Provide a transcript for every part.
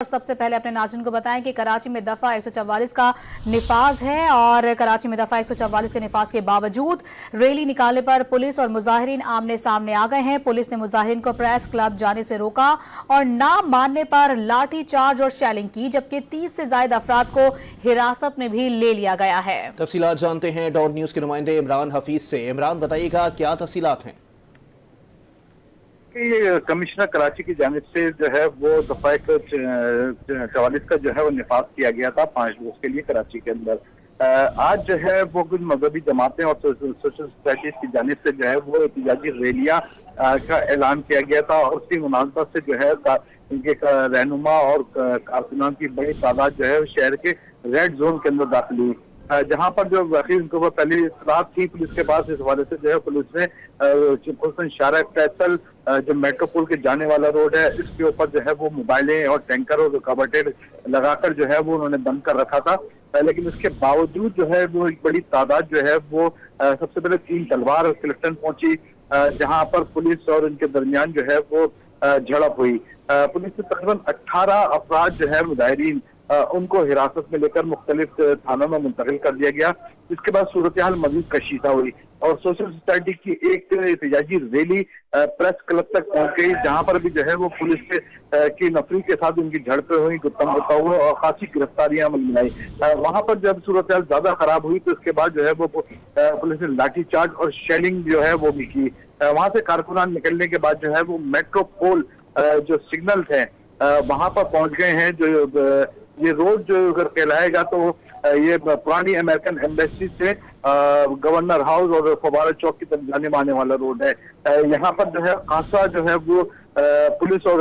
सबसे पहले अपने नाज़रीन को बताएं कि कराची में दफ़ा 144 का निफाज है और कराची में दफ़ा 144 के निफाज के बावजूद रैली निकालने पर पुलिस और मुजाहिरीन आमने सामने आ गए हैं। पुलिस ने मुजाहिरीन को प्रेस क्लब जाने से रोका और ना मानने पर लाठी चार्ज और शेलिंग की, जबकि 30 से ज्यादा अफराद को हिरासत में भी ले लिया गया है। तफसीलात जानते हैं डॉट न्यूज के नुमाइंदे इमरान हफीज से। इमरान, बताइएगा क्या तफसीलात हैं? कमिश्नर कराची की जानिब से जो है वो दफा 144 का जो है वो निफाज किया गया था 5 रोज के लिए कराची के अंदर। आज जो है वो कुछ मजहबी जमातें और सोशल सोसाइटीज की जानिब से जो है वो एहतजाजी रैलियां का ऐलान किया गया था और उसकी मुनासबत से जो है इनके रहनुमा और कारकुनान की बड़ी तादाद जो है शहर के रेड जोन के अंदर दाखिल हुई, जहां पर जो वाकई उनको वो पहली इत्तलात थी पुलिस के पास। इस हवाले से जो है पुलिस ने शारा फैसल जो मेट्रोपोल के जाने वाला रोड है इसके ऊपर जो है वो मोबाइलें और टैंकर और रुकावटें लगाकर जो है वो उन्होंने बंद कर रखा था। लेकिन इसके बावजूद जो है वो एक बड़ी तादाद जो है वो सबसे पहले 3 तलवार क्लिफ्टन पहुंची, जहां पर पुलिस और इनके दरमियान जो है वो झड़प हुई। पुलिस ने तकरीबन 18 अफराद जो है मुजाहिरीन उनको हिरासत में लेकर मुख्तलिफ थानों में मुंतकिल कर दिया गया। इसके बाद सूरत हाल मजीद कशीदा हुई और सोशल सोसाइटी की एक एहतजाजी रैली प्रेस क्लब तक पहुंच गई, जहां पर भी जो है वो पुलिस की नफरी के साथ उनकी झड़पें हुई, गुत्तम गुत्ता हुए और खासी गिरफ्तारियां मिलाई। वहां पर जब सूरत हाल ज्यादा खराब हुई तो उसके बाद जो है वो पुलिस ने लाठी चार्ज और शेलिंग जो है वो भी की। वहां से कारकुनान निकलने के बाद जो है वो मेट्रोपोल जो सिग्नल थे वहां पर पहुंच गए हैं। जो ये रोड जो अगर कहलाएगा तो ये पुरानी अमेरिकन एम्बेसी से गवर्नर हाउस और फवारा चौक की तरफ जाने आने वाला रोड है। यहाँ पर जो है खासा जो है वो पुलिस और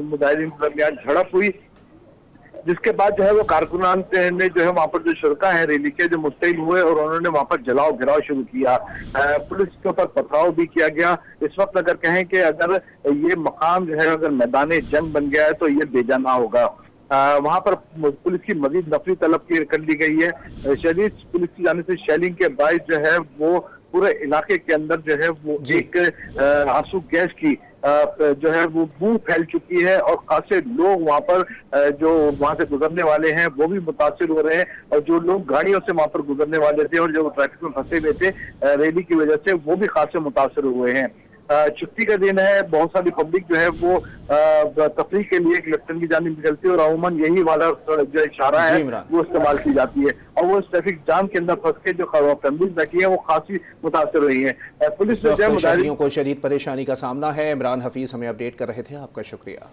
मुजाहिरीन के दरमियान झड़प हुई, जिसके बाद जो है वो कारकुनान ने जो है वहां पर जो शुरका है रैली के जो मुस्तैद हुए और उन्होंने वहां पर जलाओ गिराव शुरू किया। पुलिस के ऊपर पथराव भी किया गया। इस वक्त अगर कहें कि अगर ये मकाम जो है अगर मैदान जंग बन गया है तो ये बेजाना होगा। वहां पर पुलिस की मजीद नफरी तलब कर ली गई है। शदीद पुलिस की जाने से शेलिंग के बायस जो है वो पूरे इलाके के अंदर जो है वो एक आंसू गैस की जो है वो बू फैल चुकी है और खासे लोग वहां पर जो वहां से गुजरने वाले हैं वो भी मुतासिर हो रहे हैं और जो लोग गाड़ियों से वहां पर गुजरने वाले थे और जो ट्रैफिक में फंसे हुए थे रैली की वजह से वो भी खासे मुतासिर हुए हैं। छुट्टी का दिन है, बहुत सारी पब्लिक जो है वो तफरीह के लिए क्लिफ्टन की जानिब निकलती है और अमूमन यही वाला जो इशारा है वो इस्तेमाल की जाती है और वो ट्रैफिक जाम के अंदर फंस के जो फैमिलीज बैठी है वो खासी मुतासर रही है। पुलिस ने को शदीद परेशानी का सामना है। इमरान हफीज हमें अपडेट कर रहे थे, आपका शुक्रिया।